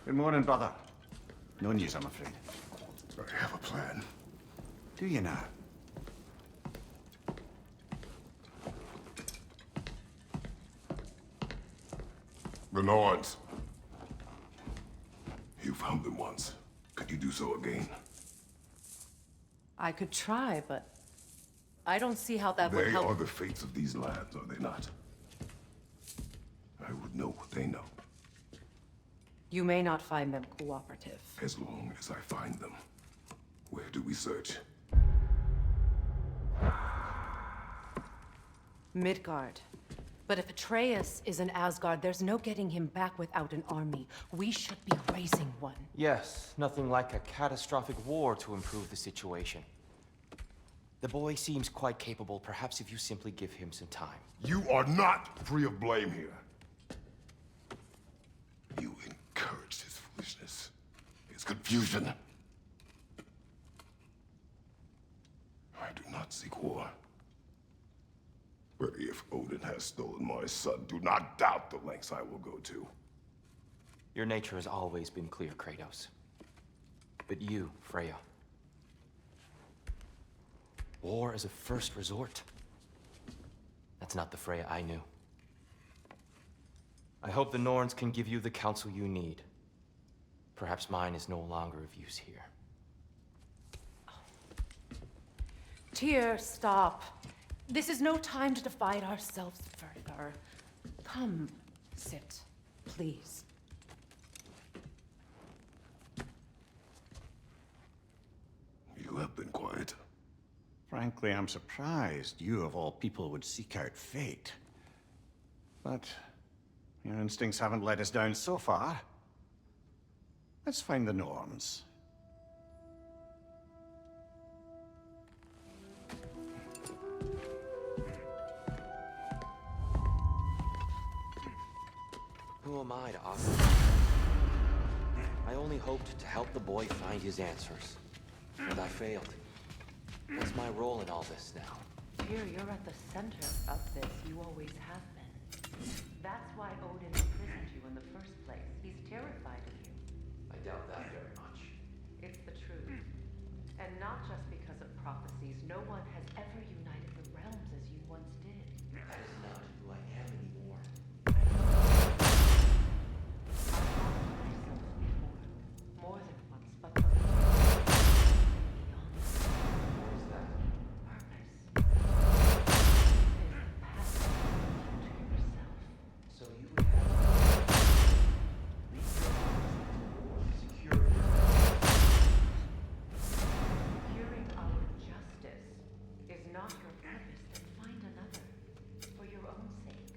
Good morning, brother. No news, I'm afraid. I have a plan. Do you now? The Lords. You found them once. Could you do so again? I could try, but I don't see how that would They help. are the fates of these lands, are they not? I would know what they know, You may not find them cooperative. as long as I find them. Where do we search? Midgard. But if Atreus is in Asgard, there's no getting him back without an army. We should be raising one. Yes, nothing like a catastrophic war to improve the situation. The boy seems quite capable. Perhaps if you simply give him some time. You are not free of blame here. You encouraged his foolishness, his confusion. I do not seek war. But if Odin has stolen my son, do not doubt the lengths I will go to. Your nature has always been clear, Kratos. But you, Freya. War as a first resort. That's not the Freya I knew. I hope the Norns can give you the counsel you need. Perhaps mine is no longer of use here. Tyr, stop. This is no time to divide ourselves further. Come, sit, please. You have been quiet. Frankly, I'm surprised you of all people would seek out fate. But your instincts haven't let us down so far. Let's find the Norns. Who am I to offer? I only hoped to help the boy find his answers. And I failed. What's my role in all this now? Tyr, you're at the center of this. You always have been. That's why Odin imprisoned you in the first place. He's terrified of you. I doubt that very much. It's the truth. And not just because of prophecies. No one has ever united the realms as you once did. That is not who I am anymore. More than once, but for beyond What is that? purpose. Is the path to yourself. So you would have secure Securing our justice is not your purpose, then find another. For your own sake.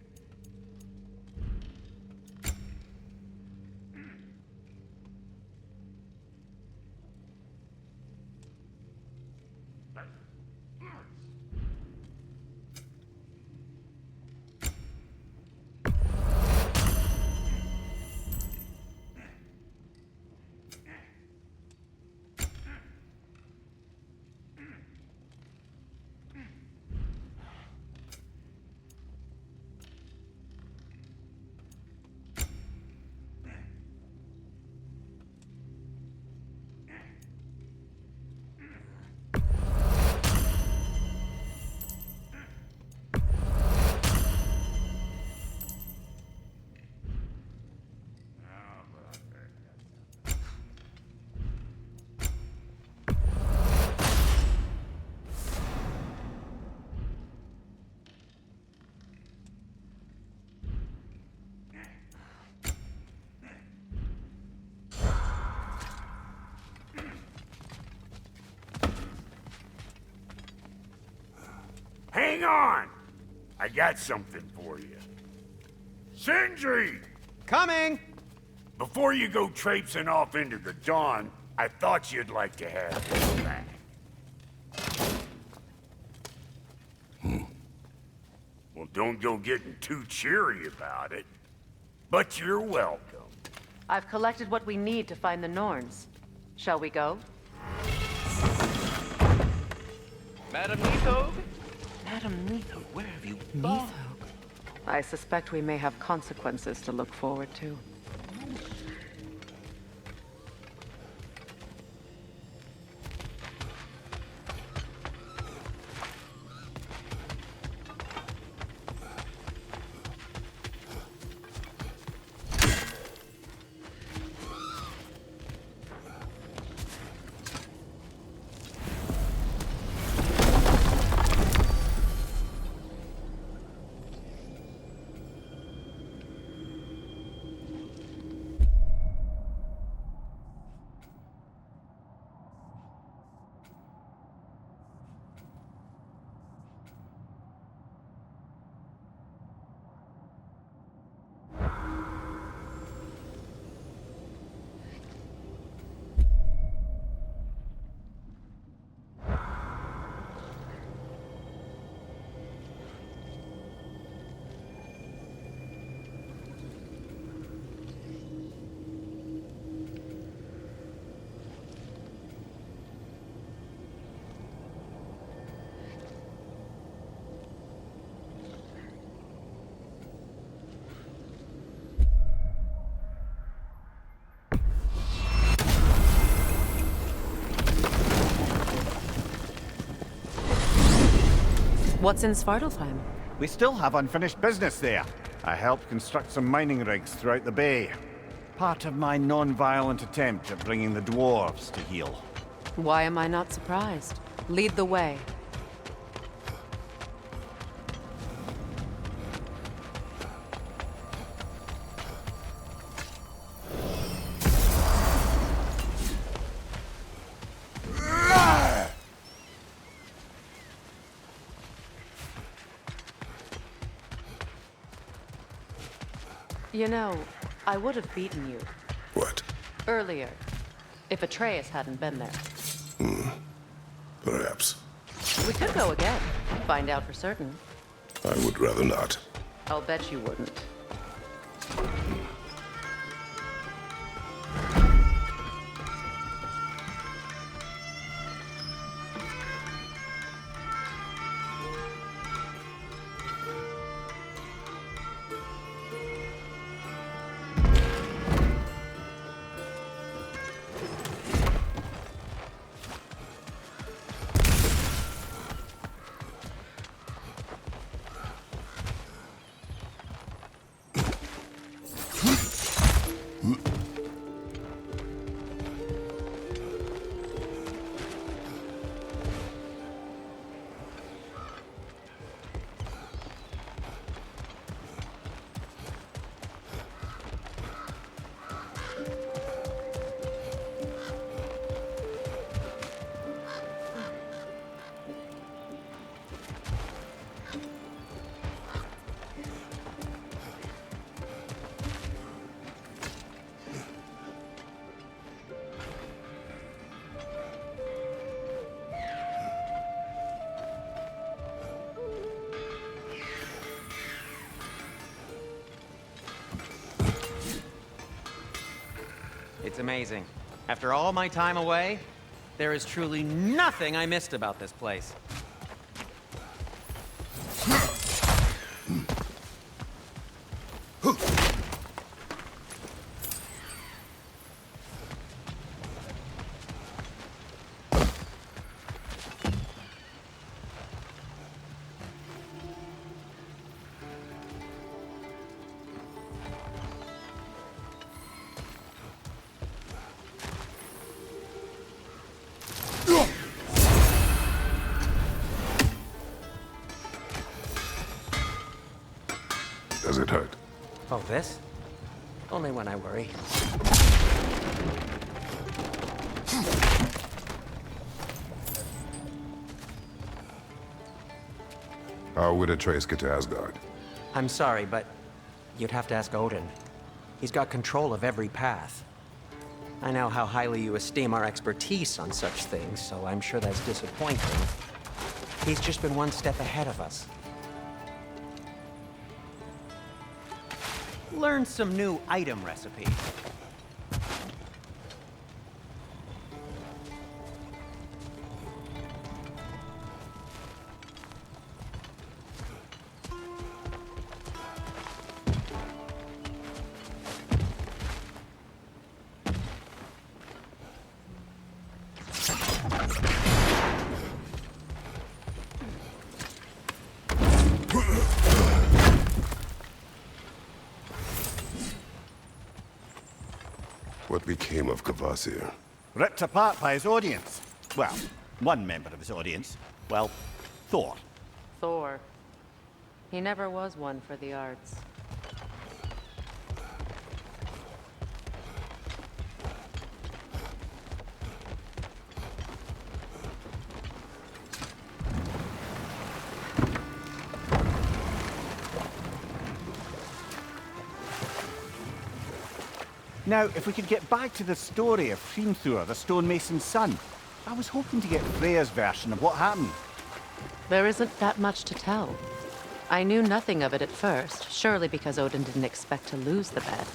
Hang on! I got something for you. Sindri! Coming! Before you go traipsing off into the dawn, I thought you'd like to have this back. Well, don't go getting too cheery about it. But you're welcome. I've collected what we need to find the Norns. Shall we go? Madam Neathog? Madam Neathog, Where have you gone? I suspect we may have consequences to look forward to. What's in Svartalfheim? We still have unfinished business there. I helped construct some mining rigs throughout the bay. Part of my non-violent attempt at bringing the dwarves to heel. Why am I not surprised? Lead the way. You know, I would have beaten you What? earlier, if Atreus hadn't been there. Perhaps. We could go again, find out for certain. I would rather not. I'll bet you wouldn't. It's amazing. After all my time away, there is truly nothing I missed about this place. Does it hurt? Oh, this? Only when I worry. How would Atreus get to Asgard? I'm sorry, but you'd have to ask Odin. He's got control of every path. I know how highly you esteem our expertise on such things, so I'm sure that's disappointing. He's just been one step ahead of us. Learn some new item recipes. What became of Kvasir? Ripped apart by his audience. Well, one member of his audience. Well, Thor. Thor. He never was one for the arts. Now, if we could get back to the story of Hrimthur, the stonemason's son. I was hoping to get Freya's version of what happened. There isn't that much to tell. I knew nothing of it at first, surely because Odin didn't expect to lose the bet.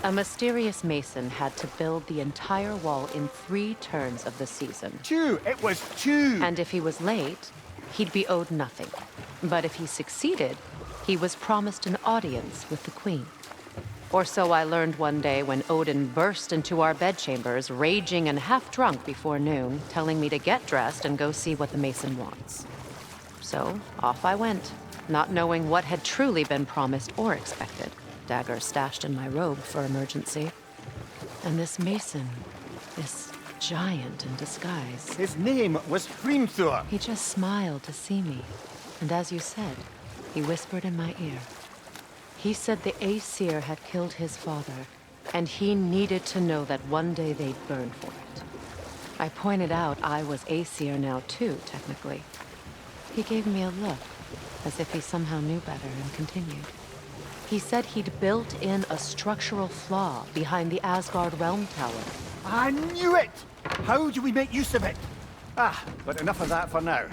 A mysterious mason had to build the entire wall in 3 turns of the season. Chew! It was Chew! And if he was late, he'd be owed nothing. But if he succeeded, he was promised an audience with the queen. Or so I learned one day when Odin burst into our bedchambers, raging and half drunk before noon, telling me to get dressed and go see what the mason wants. So off I went, not knowing what had truly been promised or expected. Dagger stashed in my robe for emergency. And this mason, this giant in disguise. His name was Hrimthur. He just smiled to see me. And as you said, he whispered in my ear. He said the Aesir had killed his father, and he needed to know that one day they'd burn for it. I pointed out I was Aesir now too, technically. He gave me a look, as if he somehow knew better, and continued. He said he'd built in a structural flaw behind the Asgard Realm Tower. I knew it! How do we make use of it? But enough of that for now.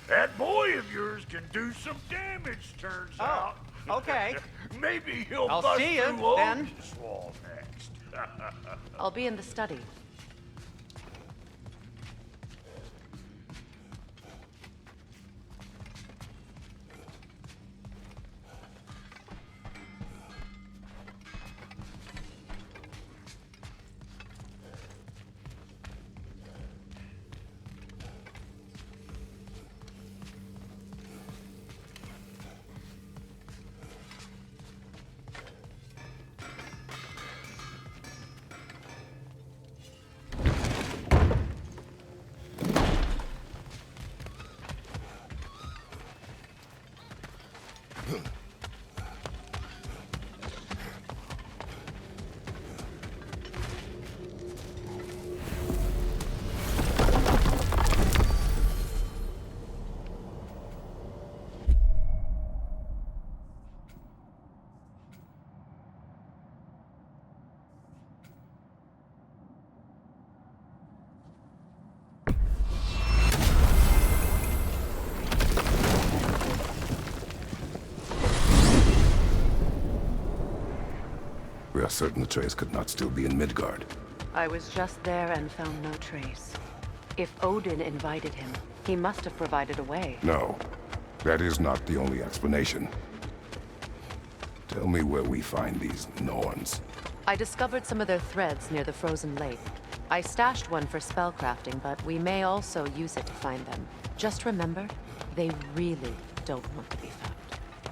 That boy of yours can do some damage, turns out. okay. Maybe he'll I'll bust see you, through then. Odin's wall next. I'll be in the study. We are certain the trace could not still be in Midgard. I was just there and found no trace. If Odin invited him, he must have provided a way. No, that is not the only explanation. Tell me where we find these Norns. I discovered some of their threads near the frozen lake. I stashed one for spellcrafting, but we may also use it to find them. Just remember, they really don't want to be found.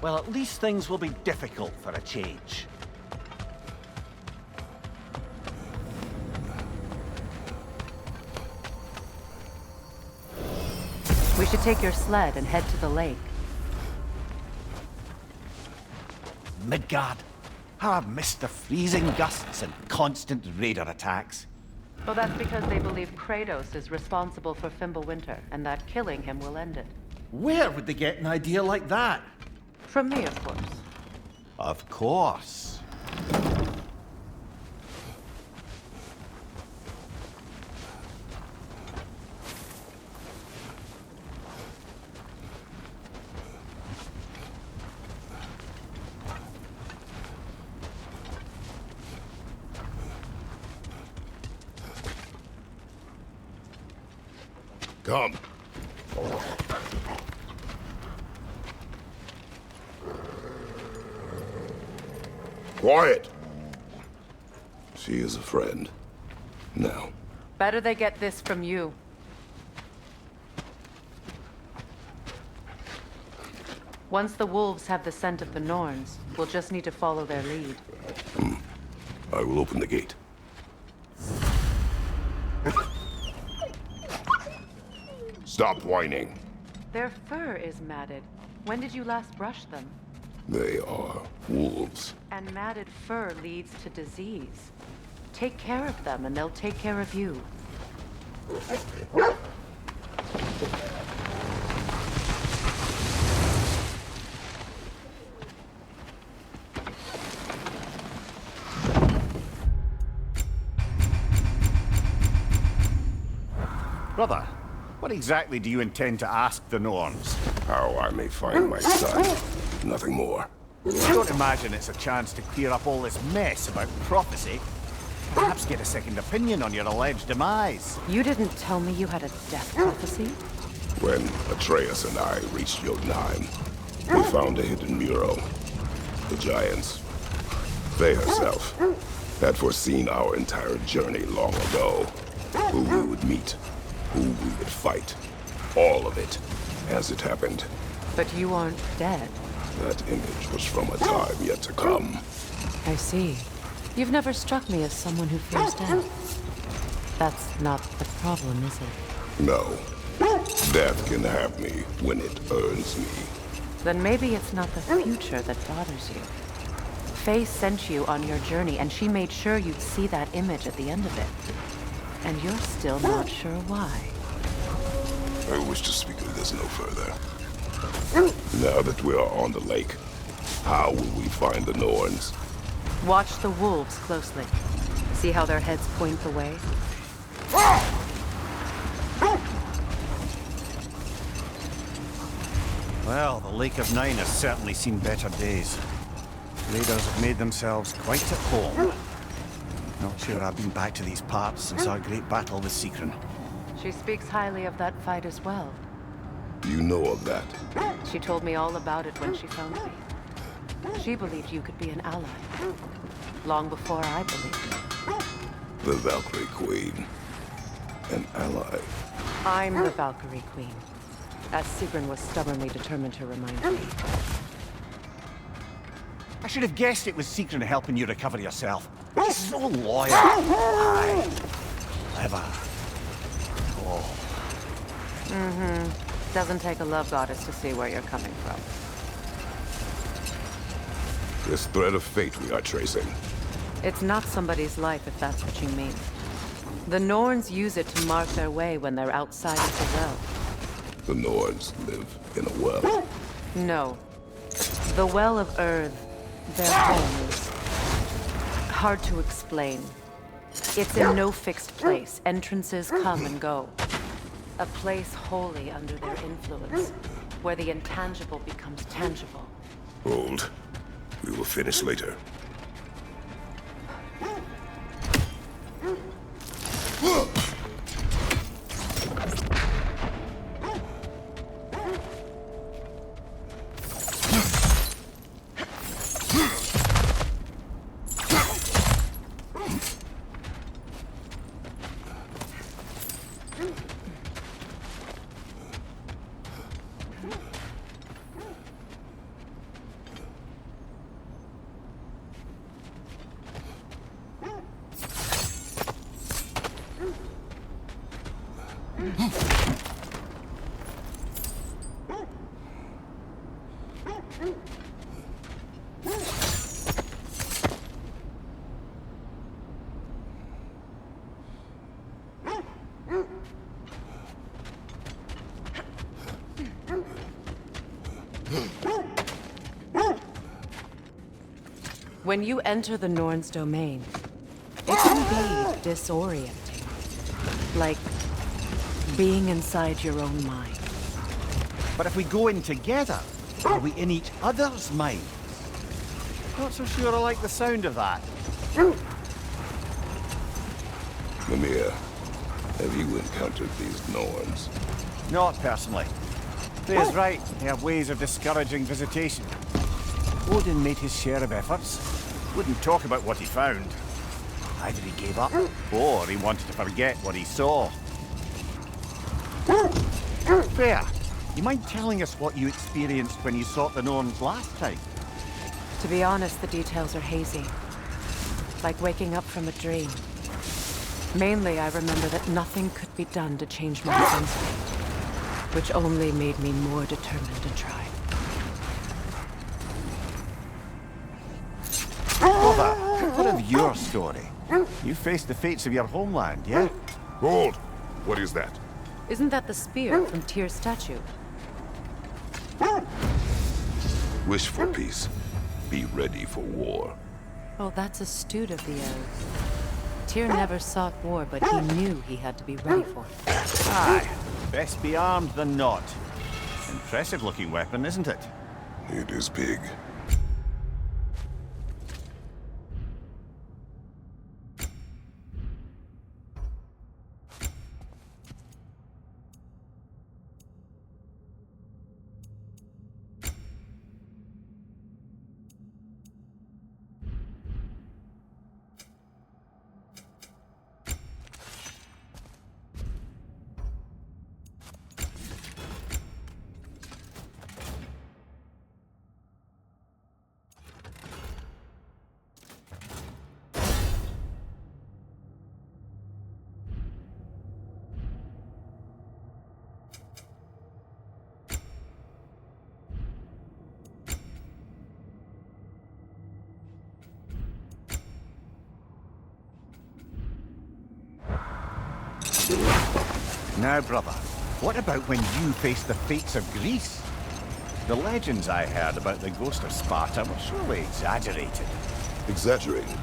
Well, at least things will be difficult for a change. should take your sled and head to the lake. Midgard. How I've missed the freezing gusts and constant raider attacks. Well, that's because they believe Kratos is responsible for Fimbulwinter, and that killing him will end it. Where would they get an idea like that? From me, of course. Of course. Come. Quiet. She is a friend. Now. Better they get this from you. Once the wolves have the scent of the Norns, we'll just need to follow their lead. I will open the gate. Stop whining. Their fur is matted. When did you last brush them? They are wolves. And matted fur leads to disease. Take care of them, and they'll take care of you. Brother, what exactly do you intend to ask the Norns? How I may find my son. Nothing more. I don't imagine it's a chance to clear up all this mess about prophecy. Perhaps get a second opinion on your alleged demise. You didn't tell me you had a death prophecy? When Atreus and I reached Jotunheim, we found a hidden mural. The giants, they herself, had foreseen our entire journey long ago. Who we would meet, who we would fight. All of it, as it happened. But you aren't dead. That image was from a time yet to come. I see. You've never struck me as someone who fears death. That's not the problem, is it? No. Death can have me when it earns me. Then maybe it's not the future that bothers you. Faye sent you on your journey, and she made sure you'd see that image at the end of it. And you're still not sure why. I wish to speak of this no further. Now that we are on the lake, how will we find the Norns? Watch the wolves closely. See how their heads point the way? Well, the Lake of Nine has certainly seen better days. Raiders have made themselves quite at home. Not sure I've been back to these parts since our great battle with Sigrun. She speaks highly of that fight as well. You know of that? She told me all about it when she found me. She believed you could be an ally. Long before I believed it. The Valkyrie Queen. An ally. I'm the Valkyrie Queen. As Sigrun was stubbornly determined to remind me. I should have guessed it was Sigrun helping you recover yourself. She's so loyal. Aye. Clever. Oh. Doesn't take a love goddess to see where you're coming from. This thread of fate we are tracing. It's not somebody's life, if that's what you mean. The Norns use it to mark their way when they're outside of the well. The Norns live in a well. No. The Well of Earth, their home, is hard to explain. It's in no fixed place. Entrances come and go. A place wholly under their influence, where the intangible becomes tangible. Hold. We will finish later. When you enter the Norn's domain, it can be disorienting. Like being inside your own mind. But if we go in together, are we in each other's minds? Not so sure I like the sound of that. Mimir, have you encountered these Norns? Not personally. Freya's right. They have ways of discouraging visitation. Odin made his share of efforts. Wouldn't talk about what he found. Either he gave up, or he wanted to forget what he saw. Freya, you mind telling us what you experienced when you sought the Norns last time? To be honest, the details are hazy. Like waking up from a dream. Mainly, I remember that nothing could be done to change my son's fate, which only made me more determined to try. Brother, what of your story? You faced the fates of your homeland, yeah? Hold! What is that? Isn't that the spear from Tyr's statue? Wish for peace. Be ready for war. Oh, that's astute of the elves. Tyr never sought war, but he knew he had to be ready for it. Aye, best be armed than not. Impressive looking weapon, isn't it? It is big. Now, brother, what about when you faced the fates of Greece? The legends I heard about the ghost of Sparta were surely exaggerated. Exaggerating?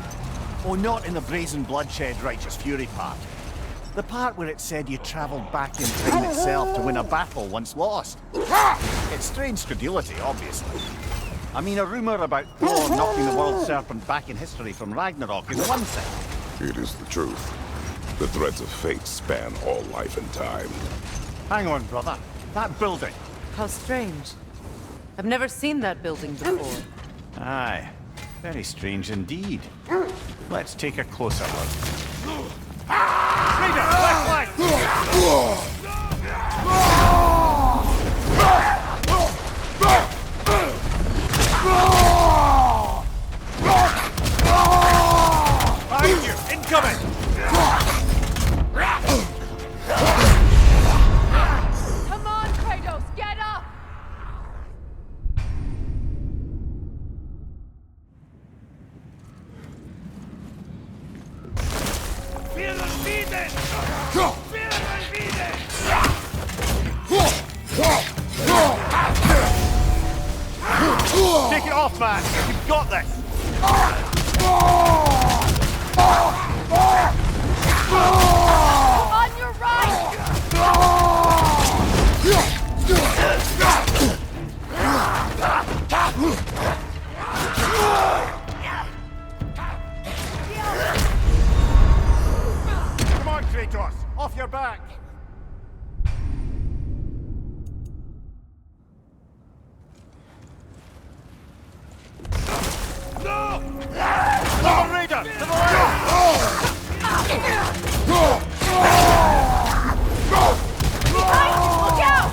Oh, not in the brazen bloodshed righteous fury part. The part where it said you travelled back in time itself to win a battle once lost. It's strange credulity, obviously. I mean, a rumour about Thor knocking the world serpent back in history from Ragnarok is one thing. It is the truth. The threads of fate span all life and time. Hang on, brother. That building. How strange. I've never seen that building before. Aye. Very strange indeed. Let's take a closer look. Raider, left flank! Behind you! Incoming! Come on, Kratos, get up! Take it off, man! You've got this! On your right! Come on, Kratos! Off your back! Come on, Raider! To the left! Look out!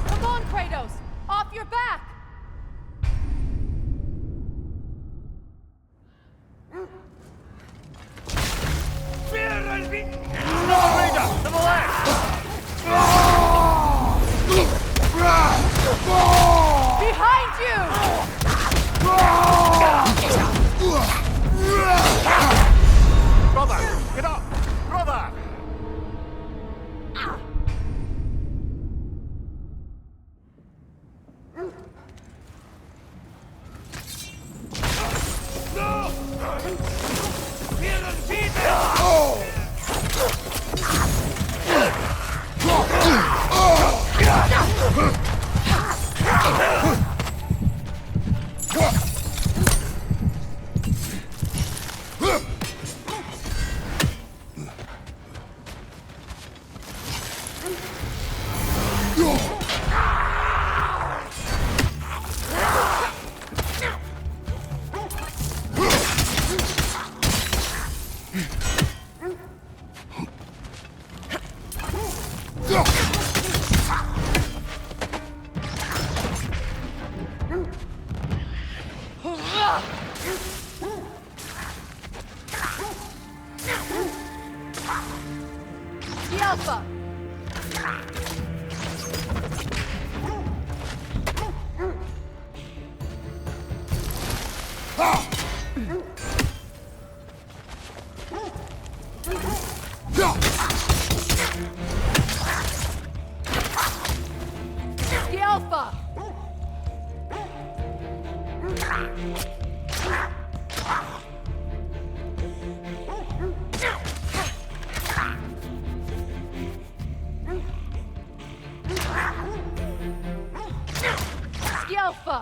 Come on, Kratos! Off your back! Come on, Raider! To the left! Behind you! Brother! Get up! Brother! The Alpha! The Alpha! The Alpha!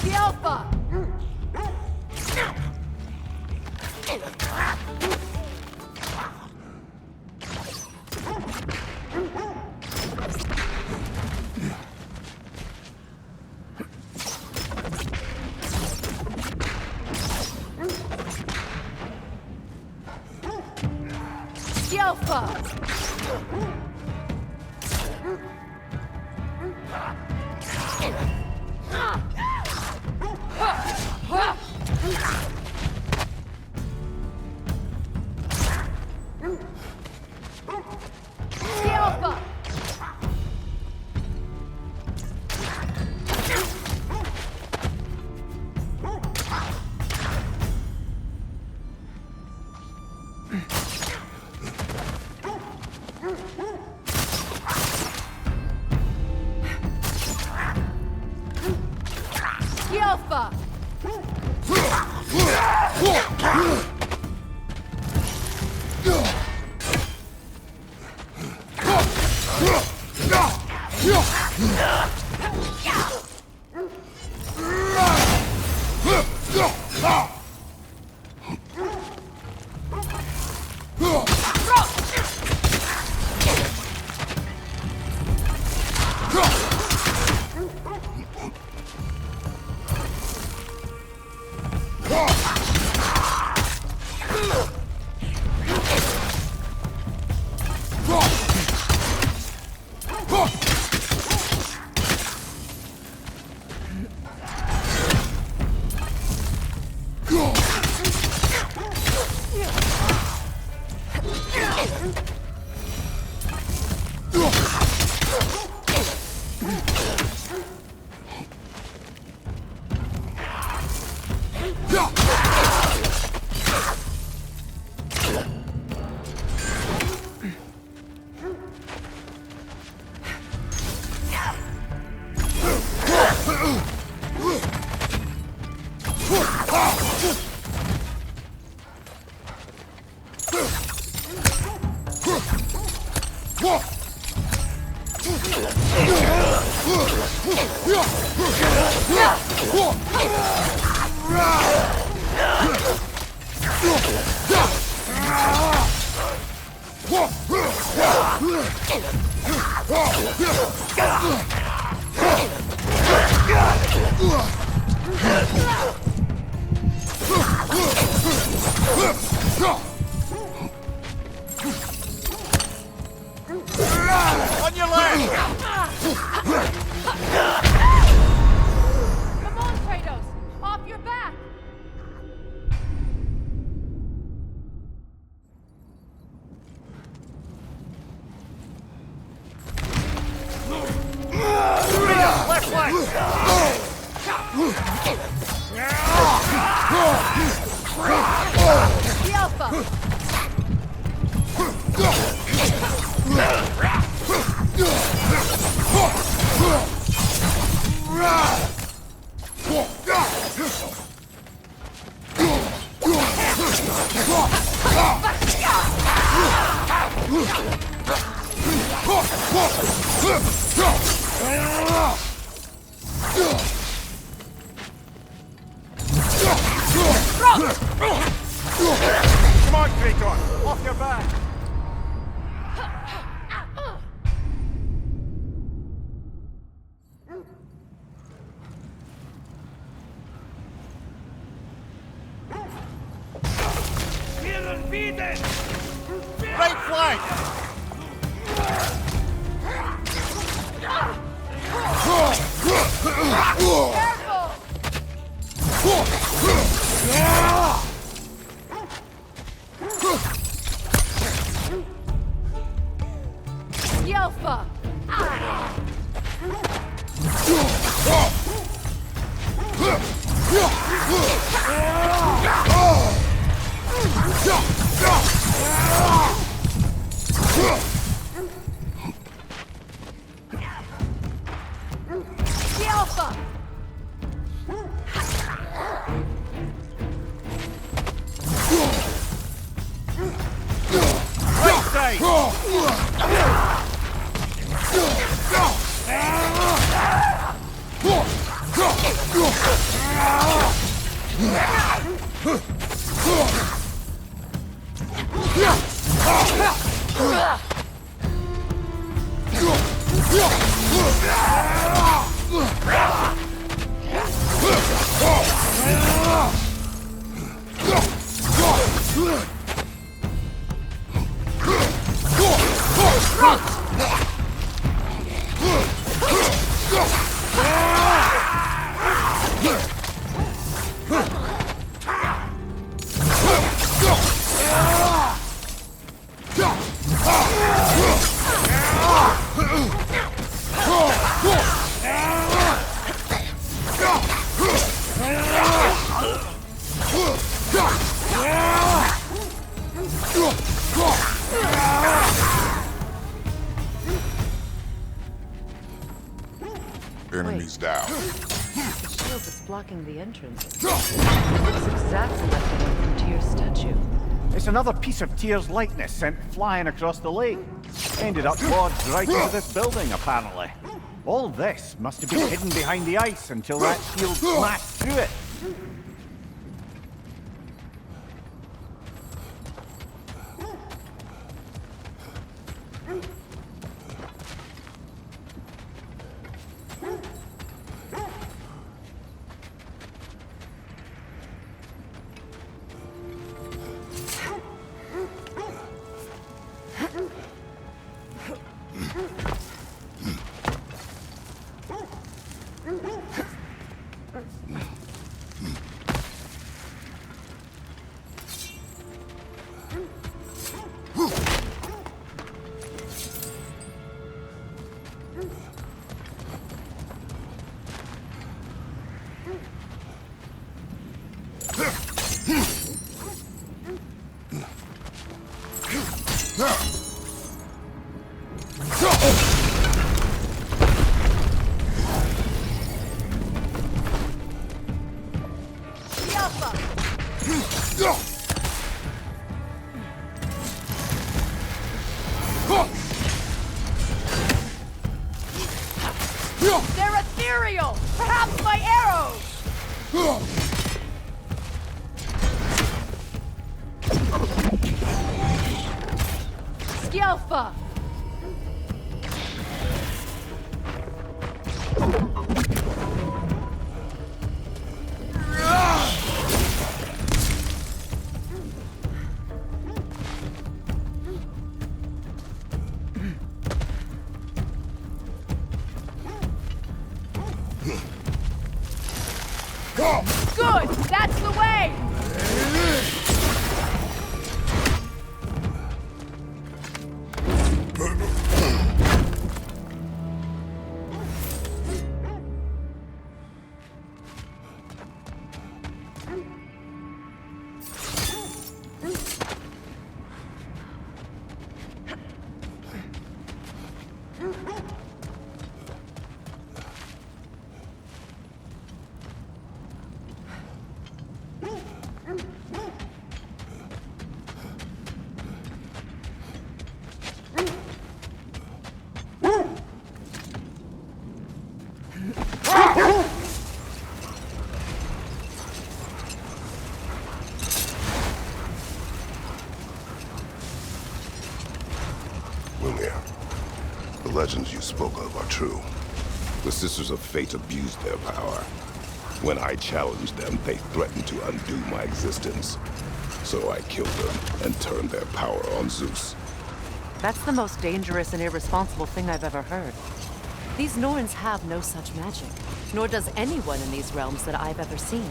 The Alpha! The Alpha! The Alpha! The Alpha! On your left! Come on, Kratos! Off your back! Left flank! The Alpha! Come on, Kratos! Off your back! Right flank! Yelfa! Yelfa! Right side! Enemies down. The shield that's blocking the entrance. Looks exactly like the one from Tyr's statue. It's another piece of Tyr's likeness sent flying across the lake. Ended up lodged right into this building, apparently. All this must have been hidden behind the ice until that shield smashed through it. They're ethereal! Perhaps my arrows! Skjelfa! Good! That's the way! The legends you spoke of are true. The Sisters of Fate abused their power. When I challenged them, they threatened to undo my existence. So I killed them and turned their power on Zeus. That's the most dangerous and irresponsible thing I've ever heard. These Norns have no such magic, nor does anyone in these realms that I've ever seen.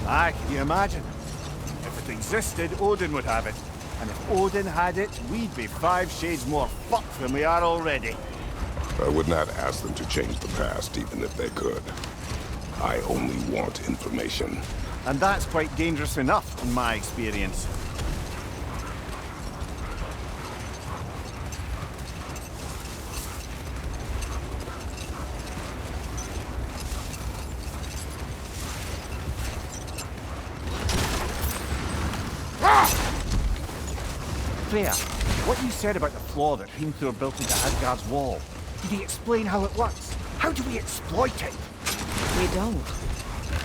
Aye, can you imagine? If it existed, Odin would have it. And if Odin had it, we'd be 5 shades more fucked than we are already. I would not ask them to change the past, even if they could. I only want information. And that's quite dangerous enough, in my experience. Freya, what you said about the flaw that Hrimthur built into Asgard's wall, did he explain how it works? How do we exploit it? We don't.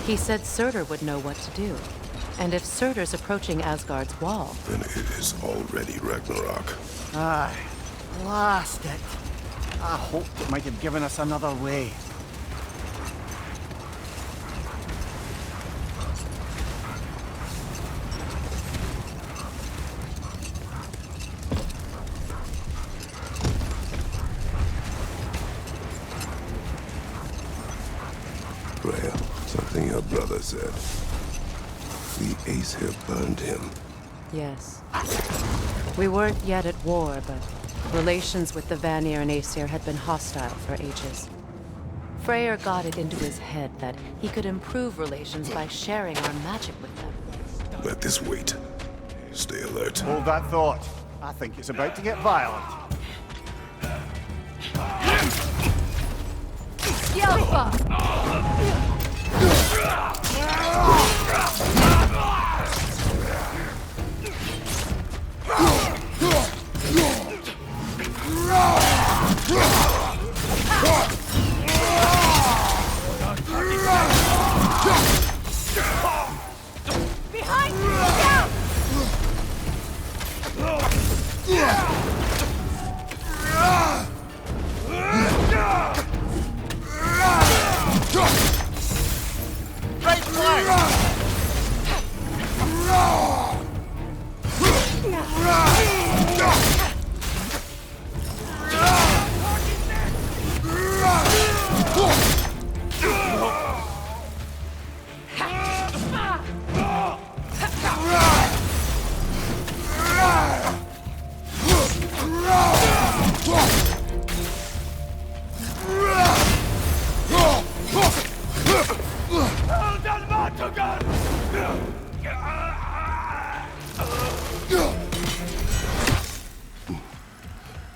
He said Surtur would know what to do. And if Surtur's approaching Asgard's wall... Then it is already Ragnarok. Aye, blast it. I hoped it might have given us another way. Freya, something your brother said. The Aesir burned him. Yes. We weren't yet at war, but relations with the Vanir and Aesir had been hostile for ages. Freyr got it into his head that he could improve relations by sharing our magic with them. Let this wait. Stay alert. Hold that thought. I think it's about to get violent. Skjelfa! Behind you! Down! Right flank!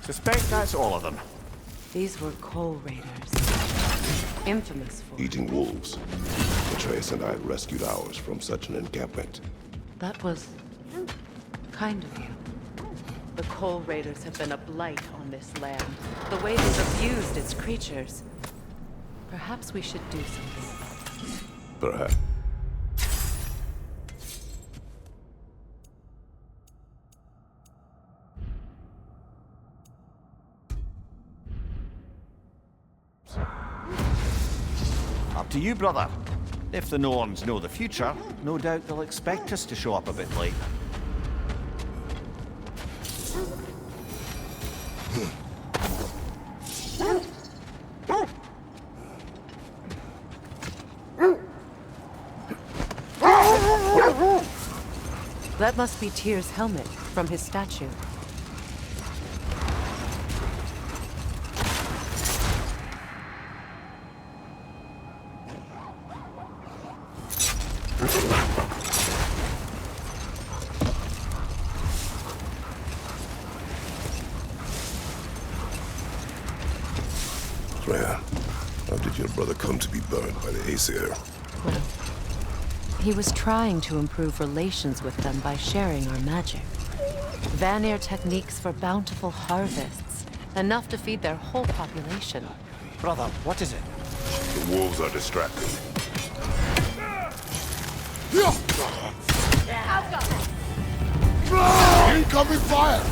Suspect that's all of them. These were Coal Raiders. Infamous for... Eating wolves. Atreus and I rescued ours from such an encampment. That was... kind of you. The Coal Raiders have been a blight on this land. The way they've abused its creatures. Perhaps we should do something about it. Perhaps. Up to you, brother. If the Norns know the future, no doubt they'll expect us to show up a bit late. That must be Tyr's helmet from his statue. Freya, how did your brother come to be burned by the Aesir? Well, he was trying to improve relations with them by sharing our magic. Vanir techniques for bountiful harvests, enough to feed their whole population. Brother, what is it? The wolves are distracted. Incoming fire!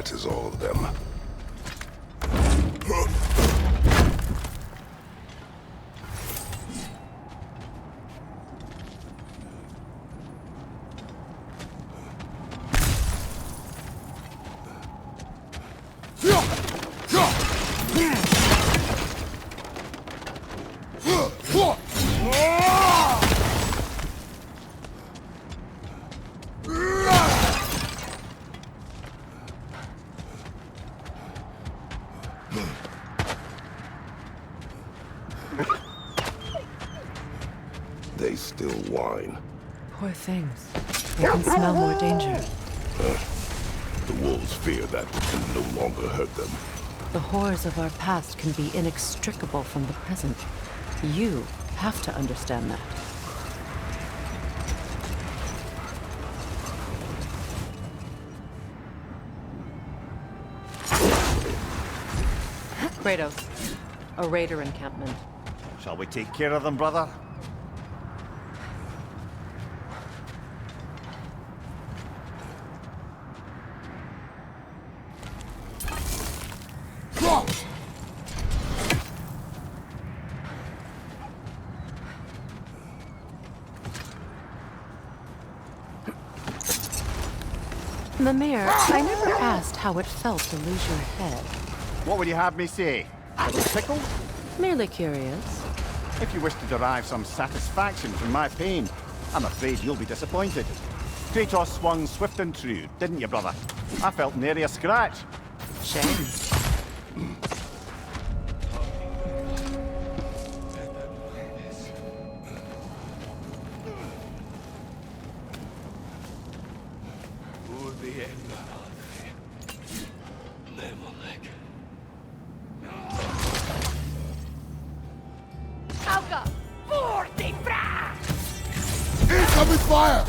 That is all of them. They still whine. Poor things. They can smell more danger. The wolves fear that which can no longer hurt them. The horrors of our past can be inextricable from the present. You have to understand that. Kratos, a raider encampment. Shall we take care of them, brother? Mimir, I never asked how it felt to lose your head. What would you have me say? A little tickled? Merely curious. If you wish to derive some satisfaction from my pain, I'm afraid you'll be disappointed. Kratos swung swift and true, didn't you, brother? I felt nary a scratch. Shame. Incoming fire!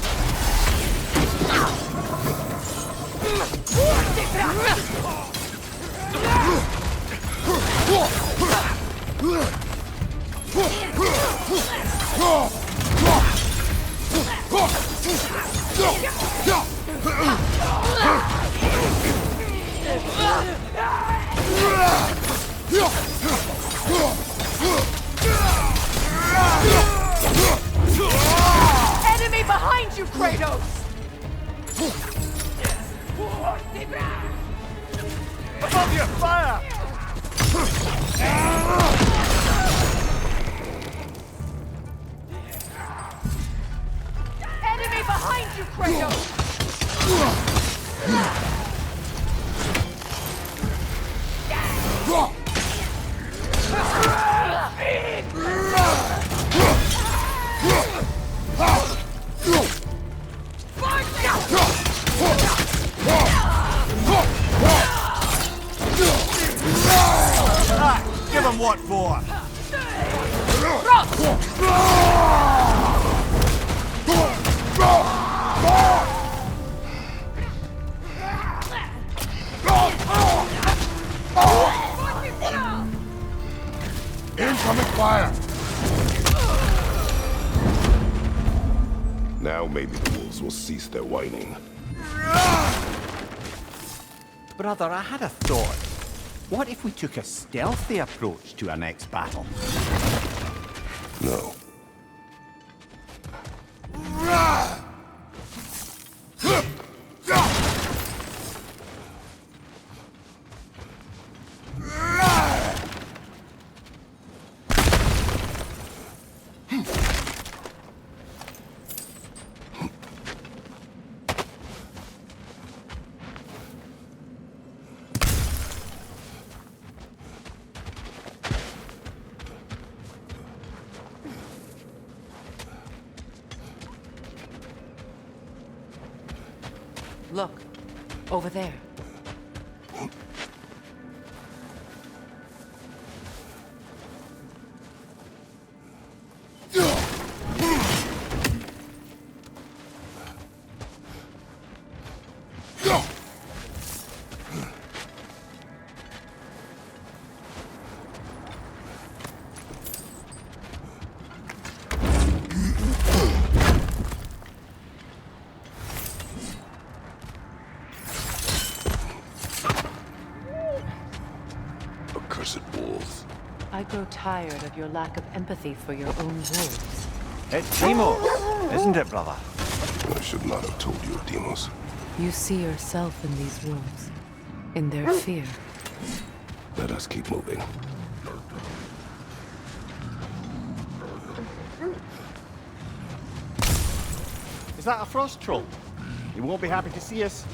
Enemy behind you, Kratos! Above you, fire! Enemy behind you, Kratos! Give him what for? Incoming fire! Now maybe the wolves will cease their whining. Brother, I had a thought. What if we took a stealthy approach to our next battle? No. Look, over there. I grow tired of your lack of empathy for your own wolves. It's Demos, isn't it, brother? I should not have told you of Demos. You see yourself in these wolves, in their fear. Let us keep moving. Is that a frost troll? He won't be happy to see us.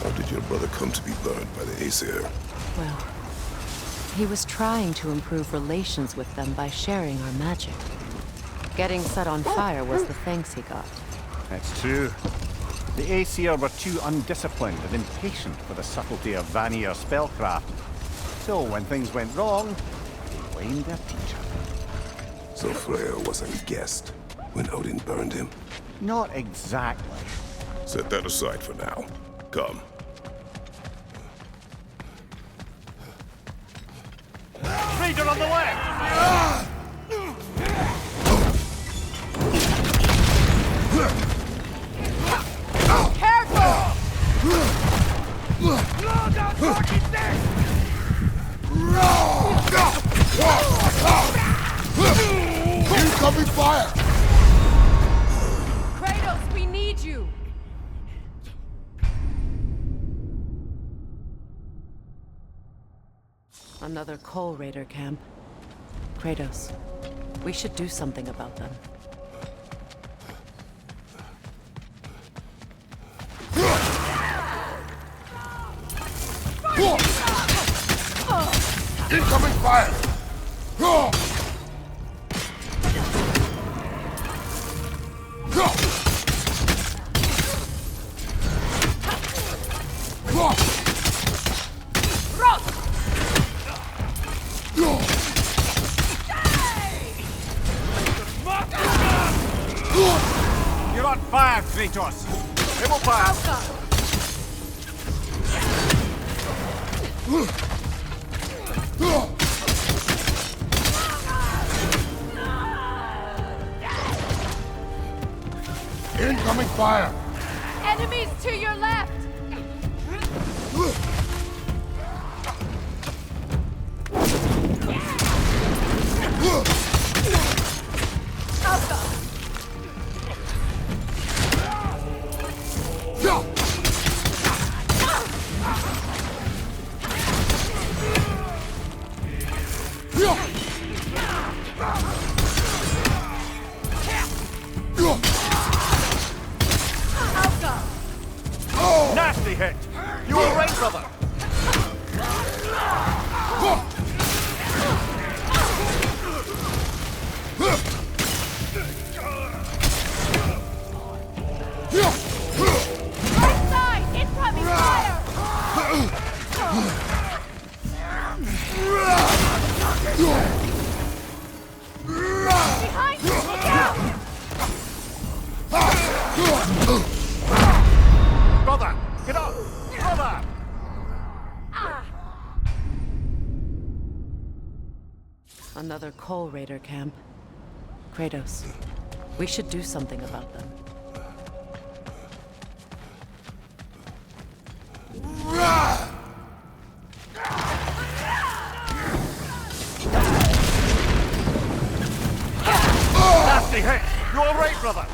How did your brother come to be burned by the Aesir? Well, he was trying to improve relations with them by sharing our magic. Getting set on fire was the thanks he got. That's true. The Aesir were too undisciplined and impatient for the subtlety of Vanir spellcraft. So when things went wrong, they blamed their teacher. So Freyr was a guest when Odin burned him? Not exactly. Set that aside for now. Come. Raider on the left! Careful! Incoming fire! Kratos, we need you! Another Coal Raider camp. Kratos, we should do something about them. Incoming fire! You're on fire, Kratos! It will pass! Incoming fire! Enemies to your left! Nasty hit! You all right, brother? Right side! Incoming fire! Behind you! Look out! Brother! Get up! Brother! Another Coal Raider camp. Kratos, we should do something about them. Nasty hit! You all right, brother?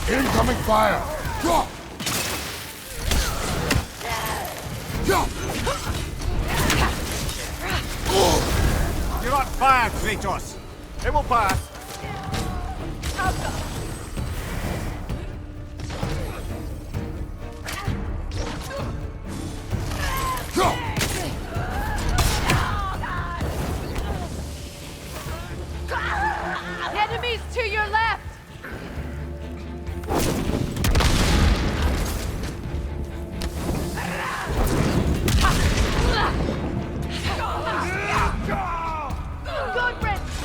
Incoming fire! You're on fire, Kratos! It will pass! Enemies to your left! Good riddance!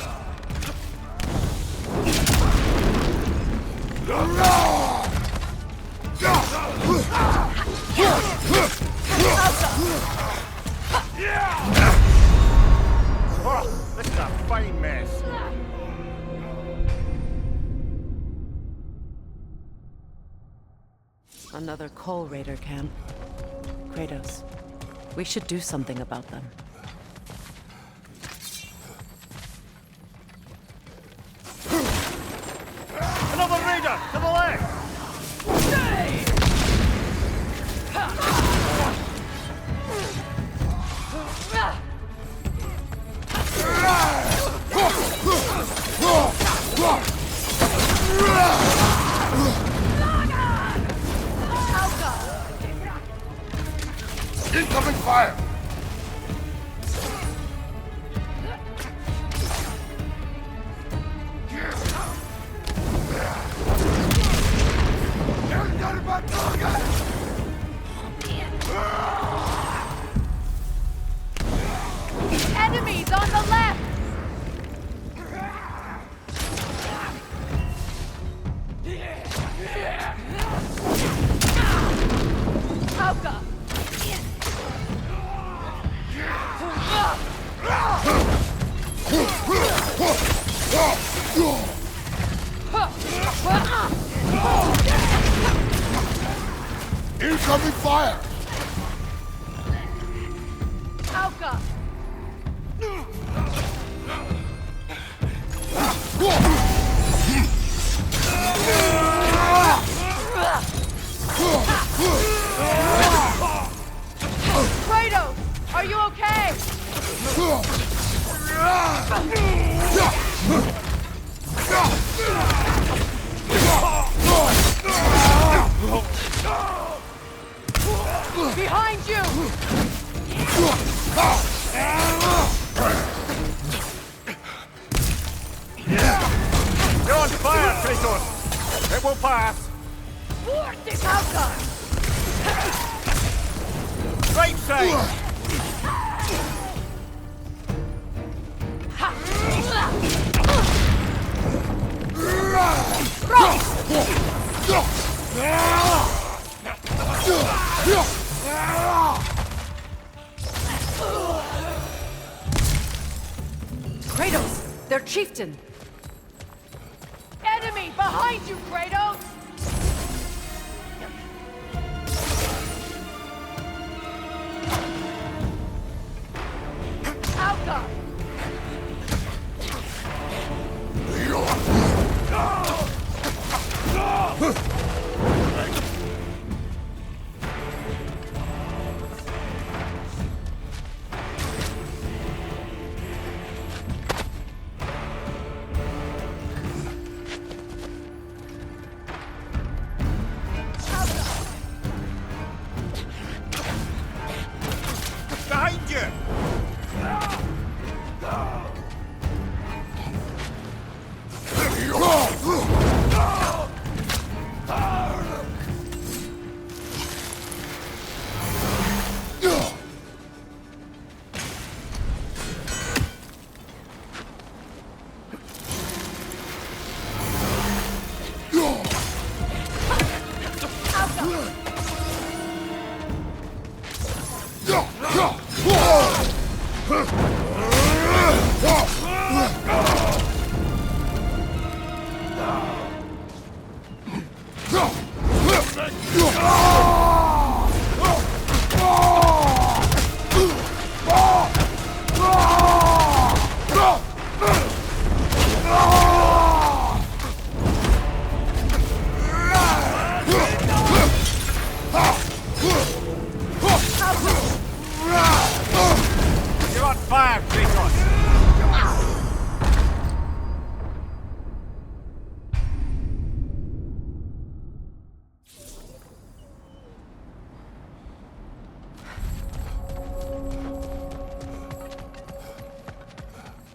Oh, this is a fine mess. Another Coal Raider camp. Kratos, we should do something about them. Another raider to the left. Incoming fire! Enemies on the left! Hauka! Incoming fire! Hauka! Kratos! Are you okay? Behind you! You're on fire, Kratos. It will pass. Hauka! Right side. Kratos! Their chieftain! Enemy behind you, Kratos! Hauka! Behind you. You're on fire, Kratos.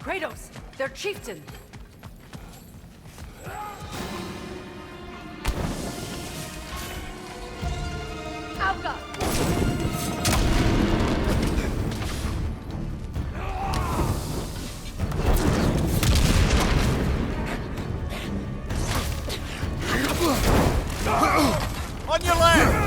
Kratos, their chieftain. Alka! On your left!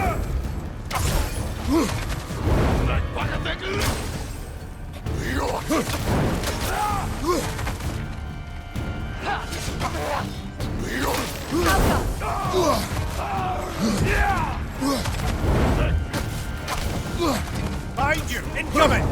Behind you! Incoming!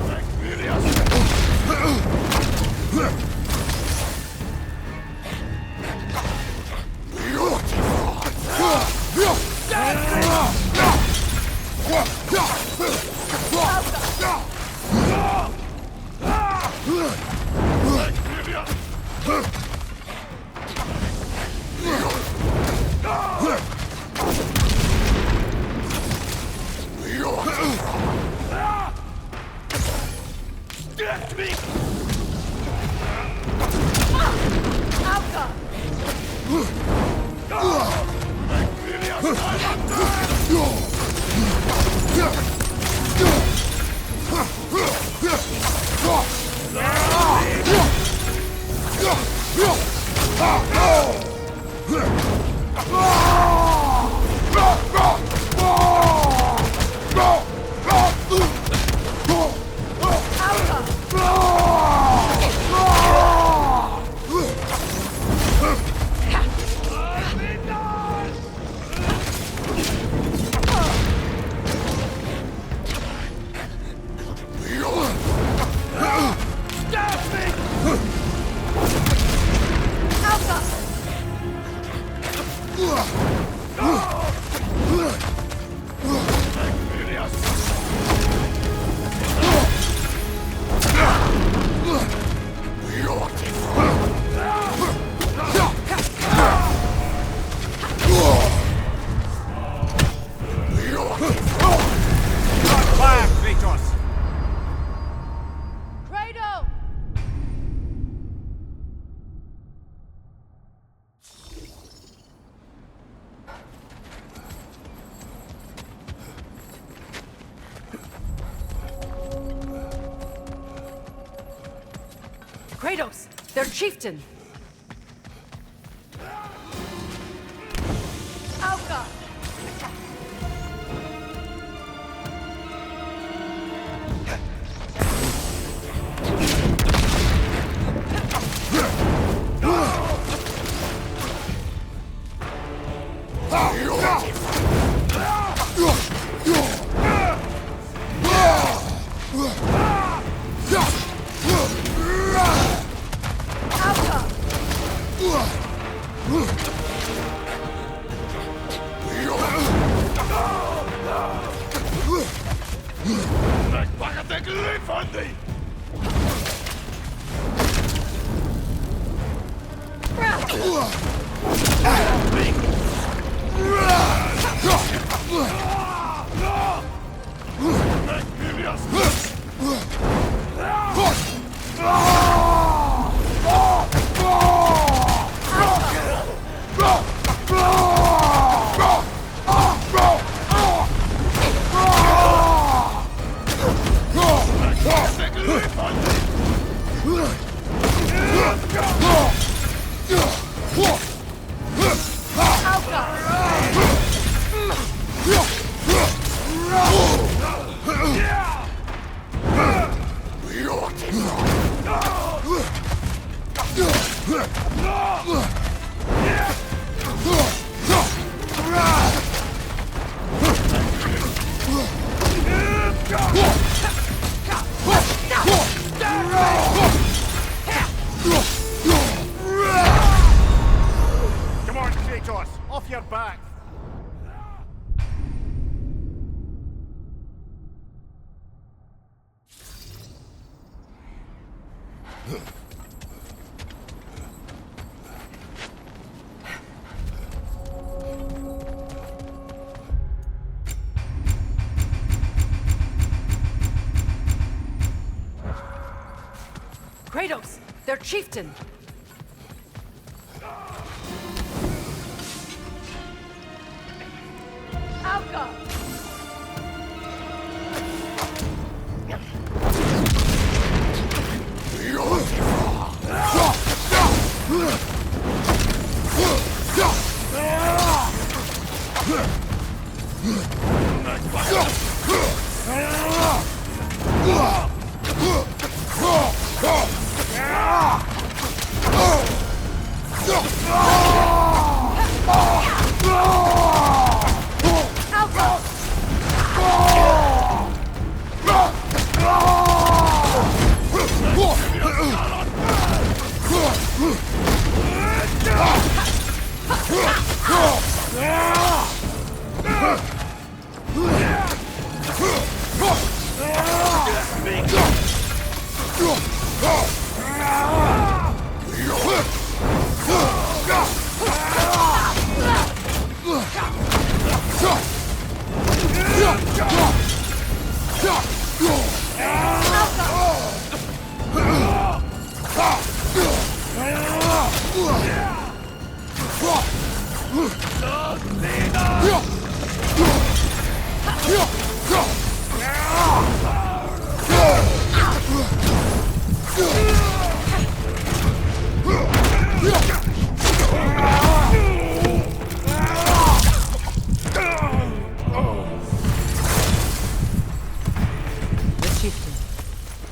Fire, Kratos! Kratos! Kratos, their chieftain. Alka! Come on, Kratos! Off your back! Kratos, Their chieftain! Alka!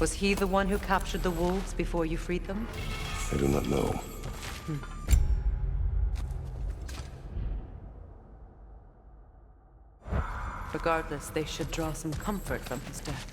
Was he the one who captured the wolves before you freed them? I do not know. Regardless, they should draw some comfort from his death.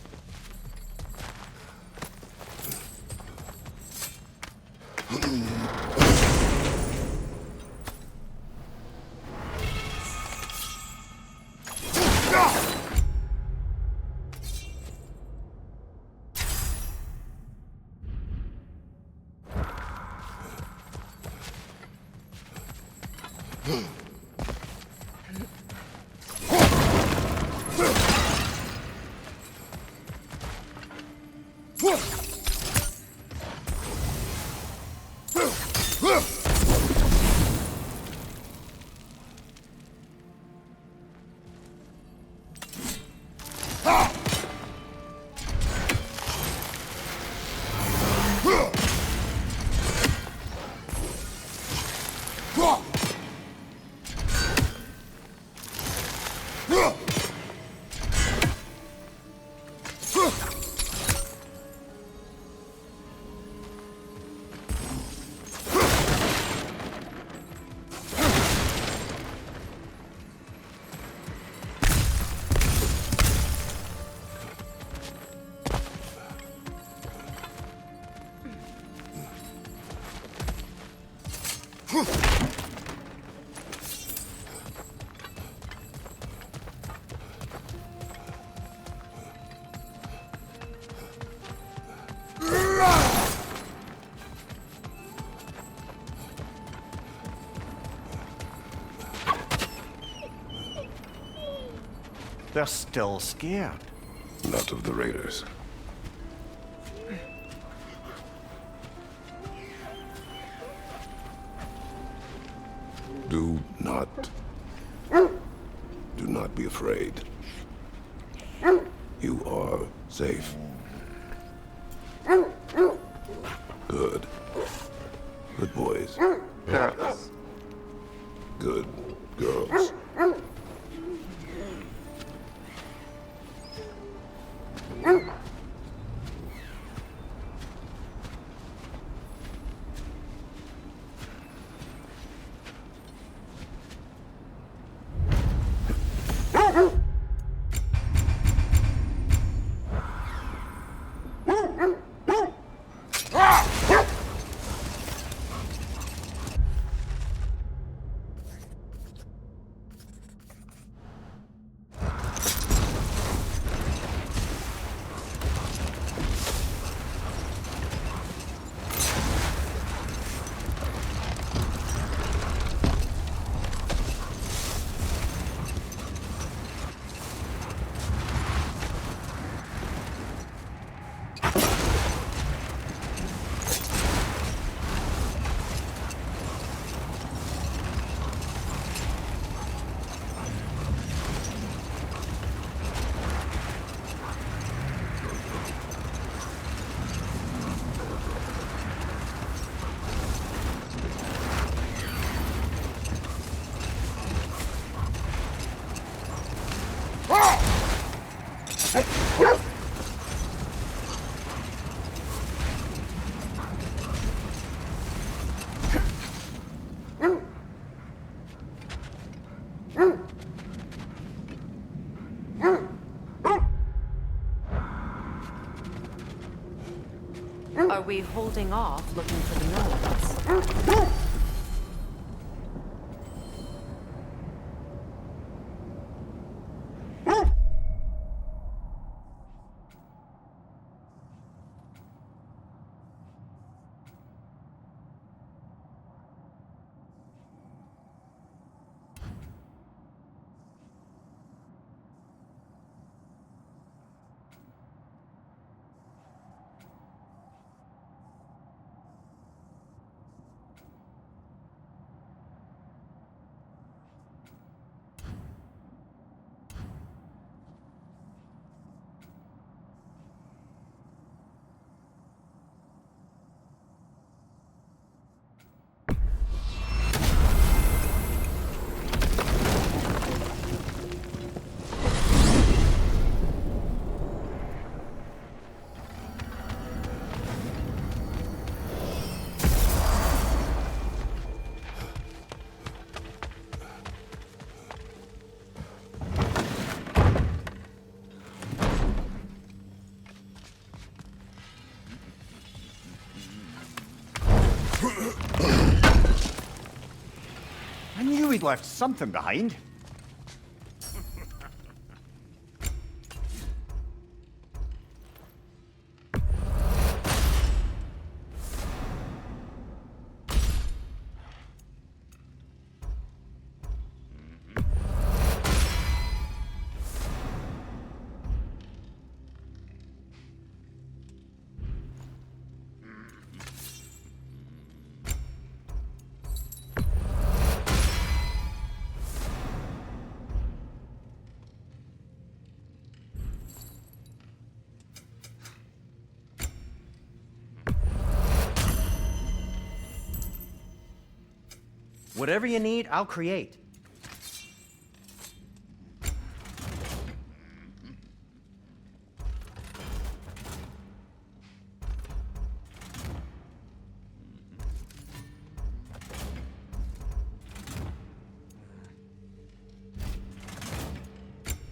They're still scared. Not of the raiders. Do not be afraid. You are safe. Good. Good boys. Girls. Good girls. Are we holding off looking for the Norns? I knew he'd left something behind. Whatever you need, I'll create.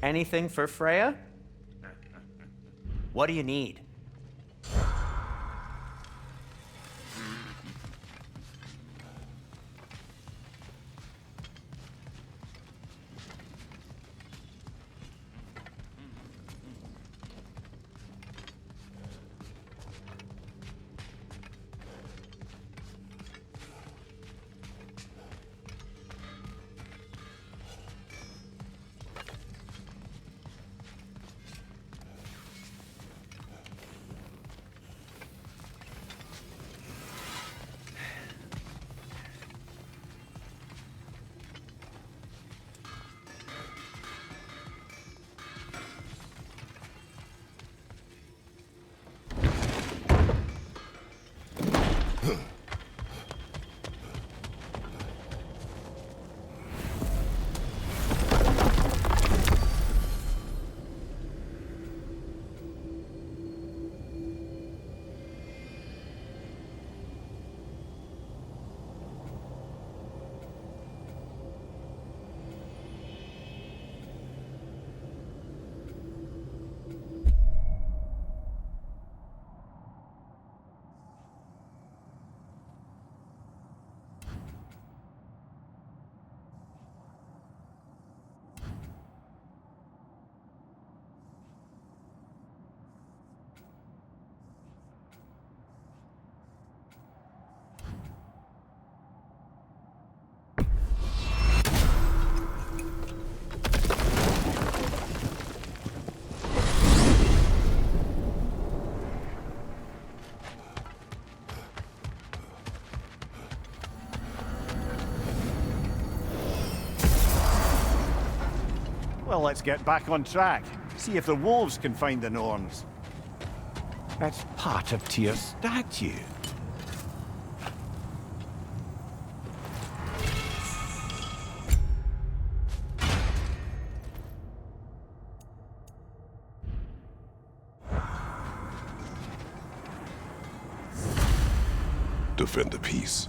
Anything for Freya? What do you need? Well, let's get back on track. See if the wolves can find the Norns. That's part of Tyr's statue. Defend the peace.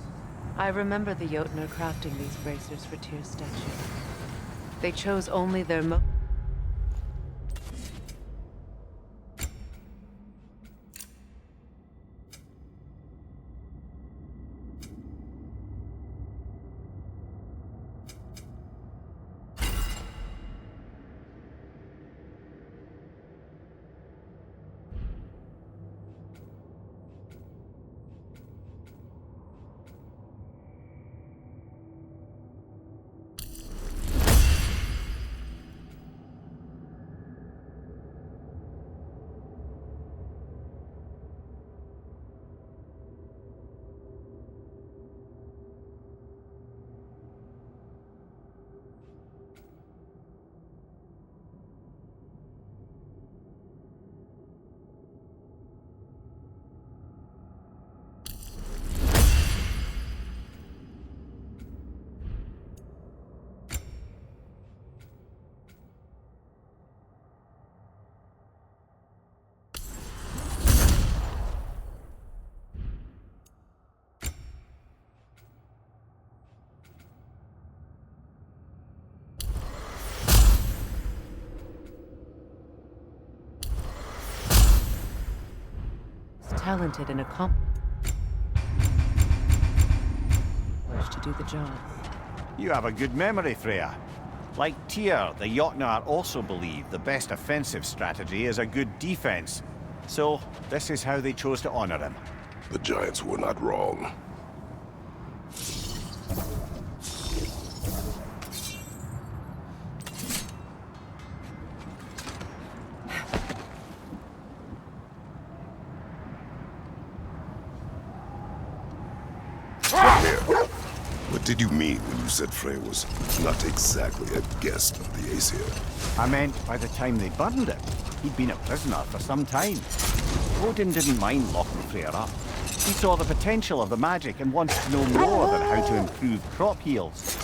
I remember the Jotnar crafting these bracers for Tyr's statue. They chose only their talented and accomplished to do the job. You have a good memory, Freya. Like Tyr, the Jotnar also believe the best offensive strategy is a good defense. So, this is how they chose to honor him. The Giants were not wrong. What did you mean when you said Frey was not exactly a guest of the Aesir? I meant by the time they burned it, he'd been a prisoner for some time. Odin didn't mind locking Freyr up. He saw the potential of the magic and wanted to know more about how to improve crop yields.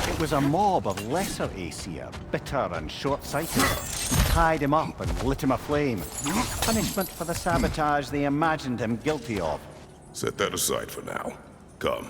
It was a mob of lesser Aesir, bitter and short-sighted. He tied him up and lit him aflame. Punishment for the sabotage they imagined him guilty of. Set that aside for now. Come.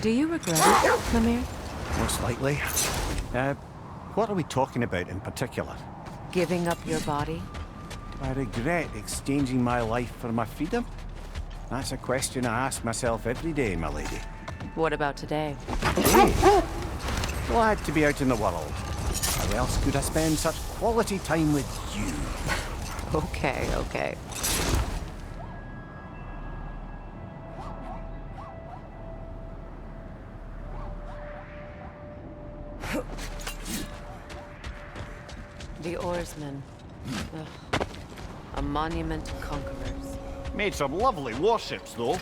Do you regret it, Mimir? Most likely. What are we talking about in particular? Giving up your body? Do I regret exchanging my life for my freedom? That's a question I ask myself every day, my lady. What about today? Glad to be out in the world. How else could I spend such quality time with you? Okay, okay. The oarsmen. Ugh. A monument to conquerors. Made some lovely warships, though.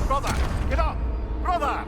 Brother! Get up! Brother!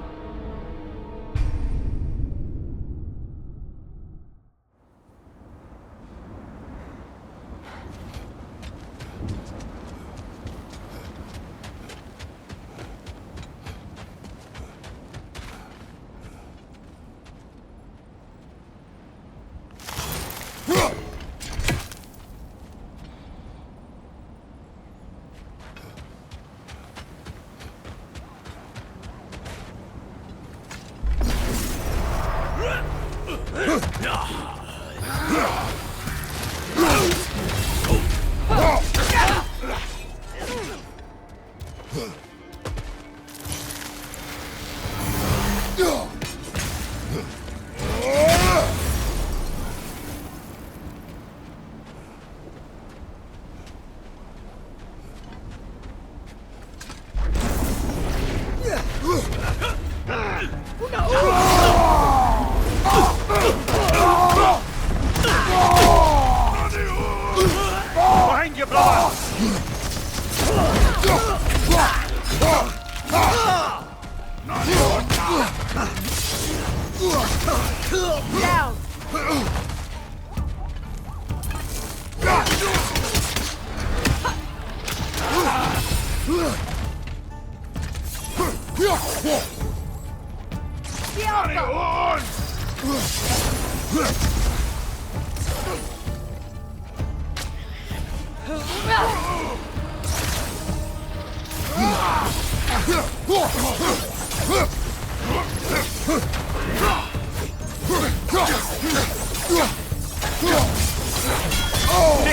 Take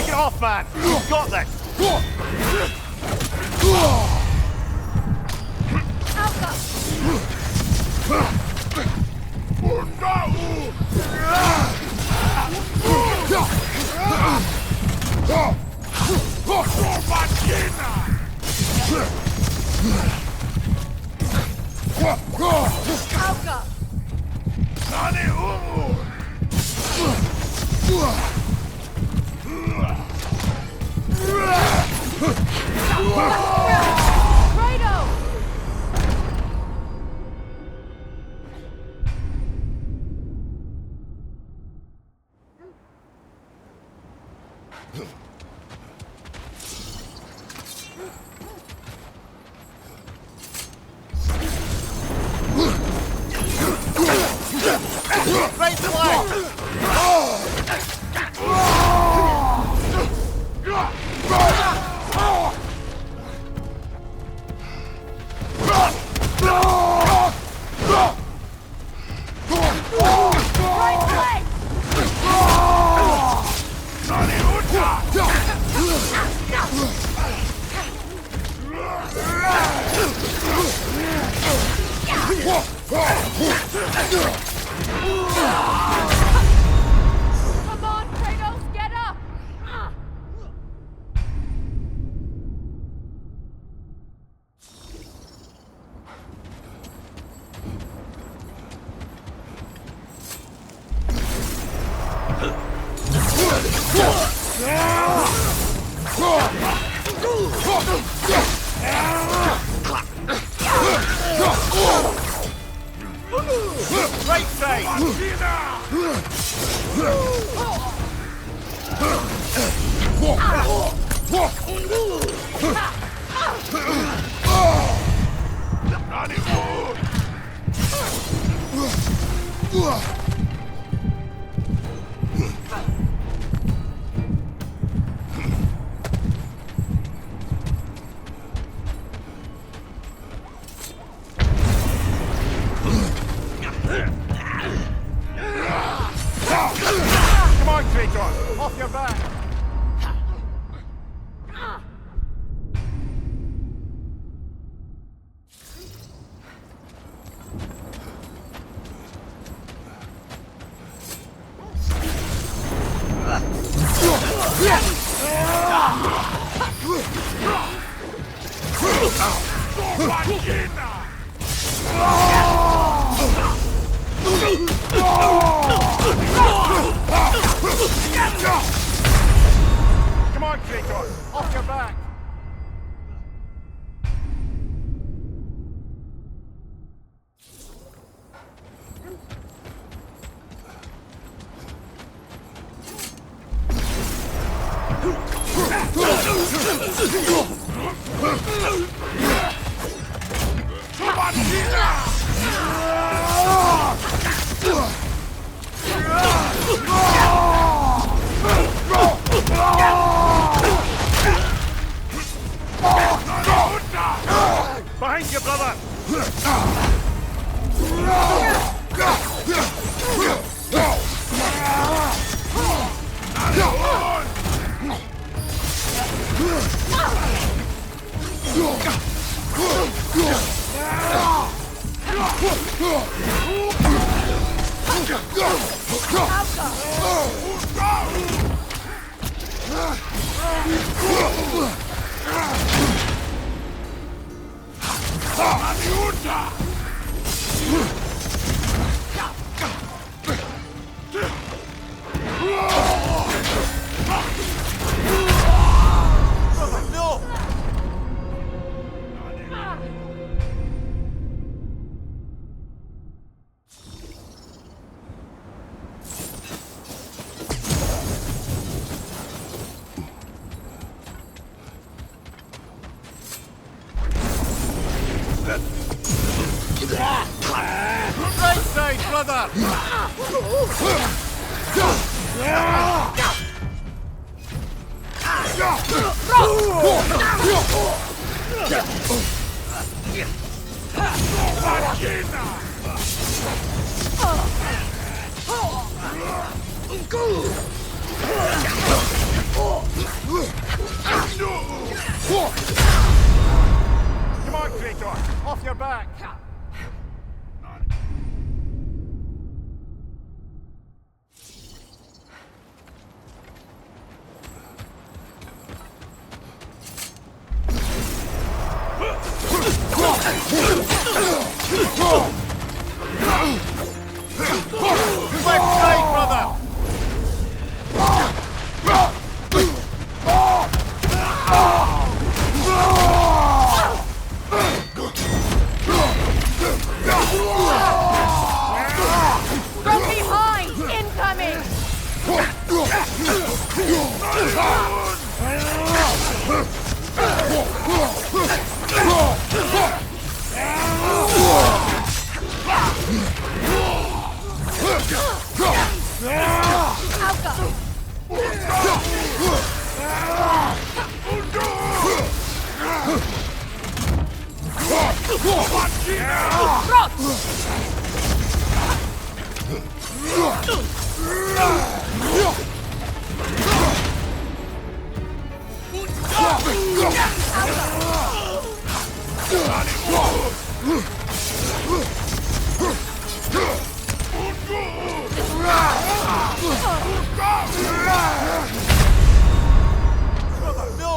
it off, man! You've got this! Right flag! Come on, Kratos, get up! Right side! Come on, Kratos! Off your back! Come on, Kratos! Off your back! Behind you, brother! Come on, Kratos! Off your back! Left side, brother! From behind! Incoming! Brother, no!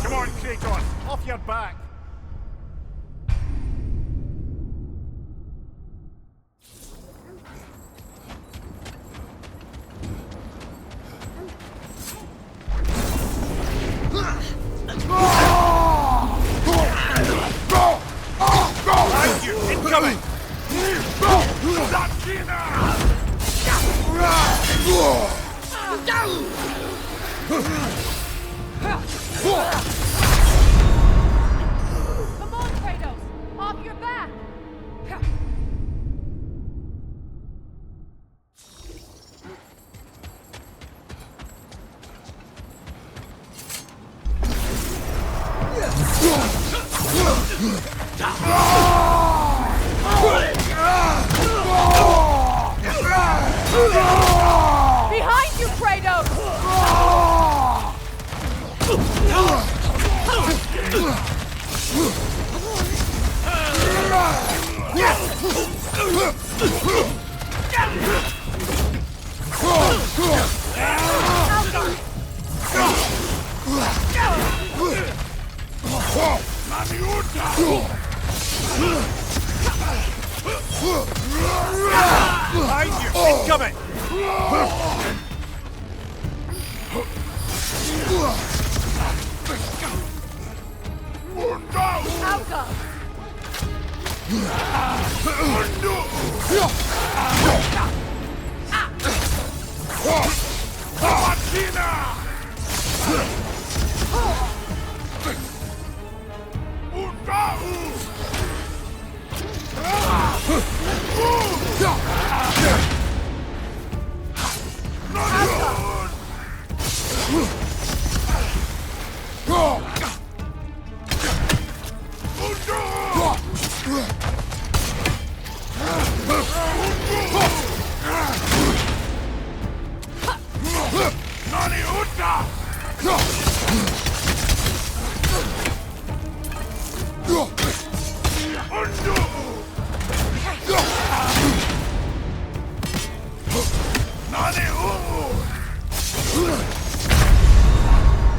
Come on, Kratos! Off your back! Behind you! Incoming! Come on, Kratos! Off your back! Behind you, Kratos! Behind you! Incoming! Alka!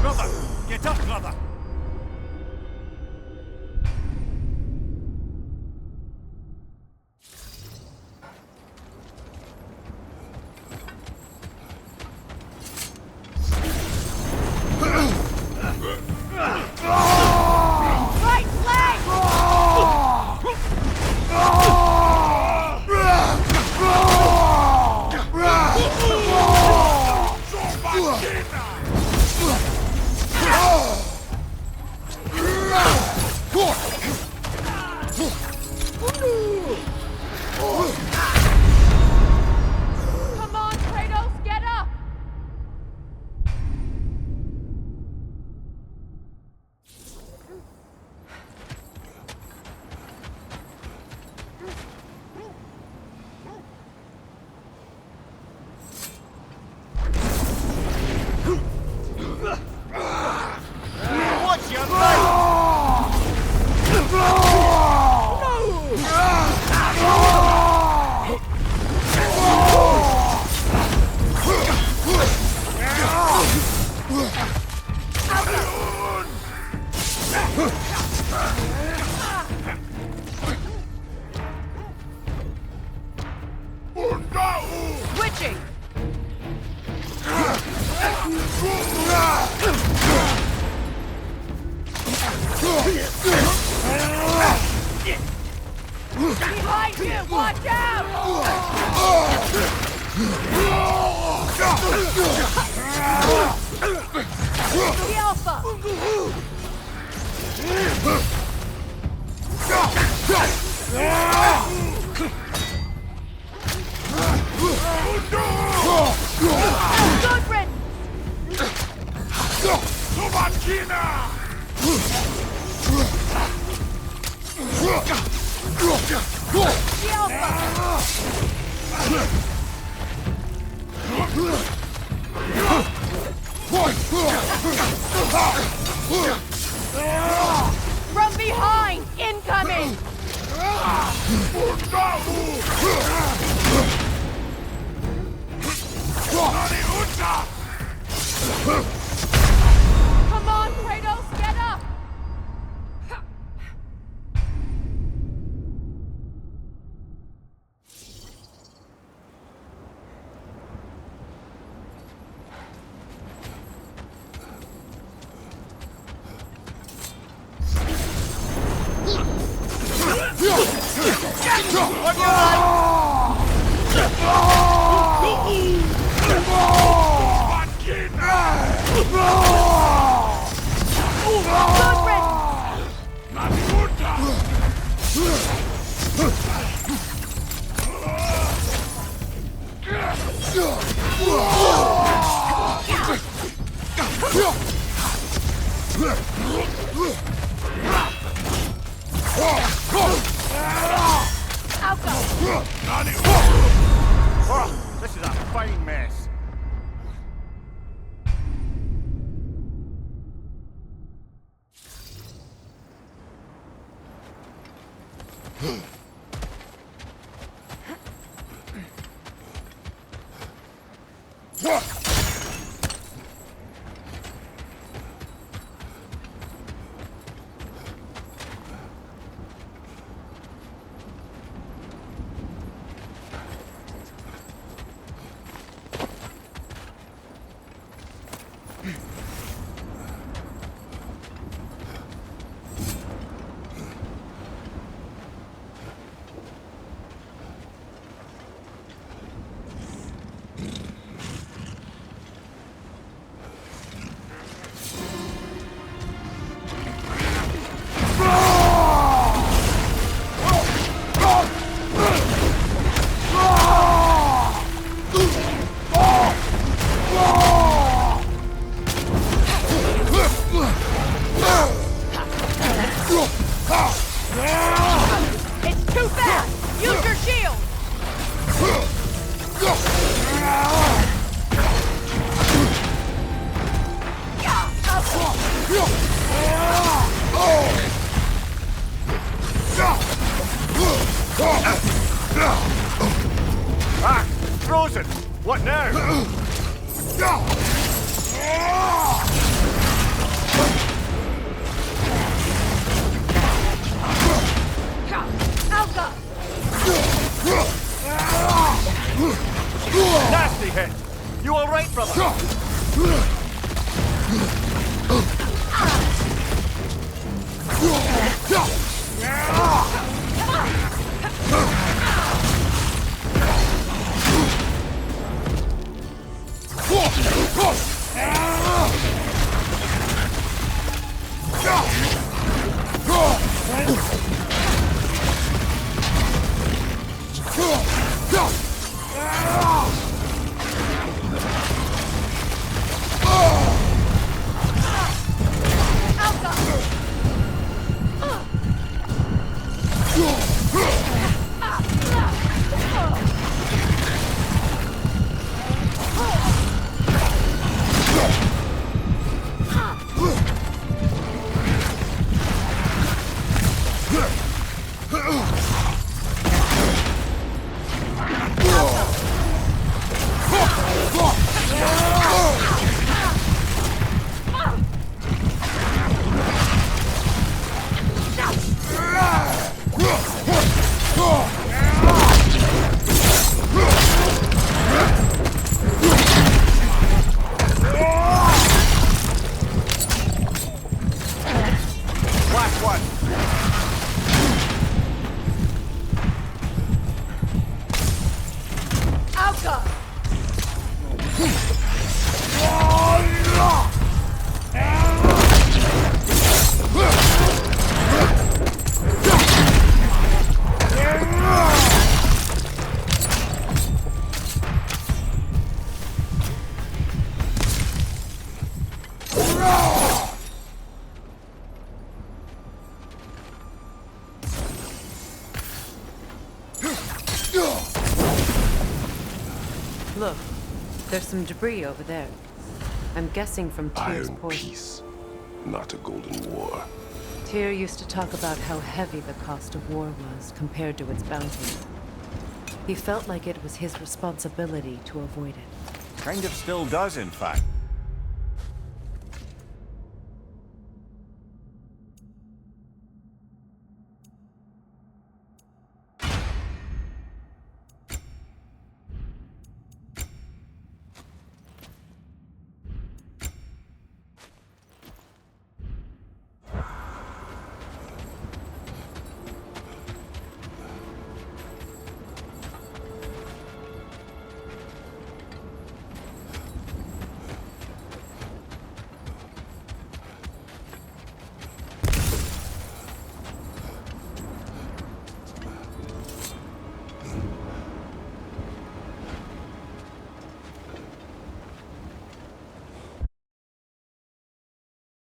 Brother! Get up, brother! behind you! Watch out! The Alpha! Good The From behind! Incoming! Come on, Kratos, get up! Oh, this is a fine mess. It's too fast! Use your shield! Ah! Frozen! What now? Alpha! Nasty hit! You alright, brother? Look, there's some debris over there. I'm guessing from Tyr's Iron poison. peace, not a golden war. Tyr used to talk about how heavy the cost of war was compared to its bounty. He felt like it was his responsibility to avoid it. Kind of still does, in fact.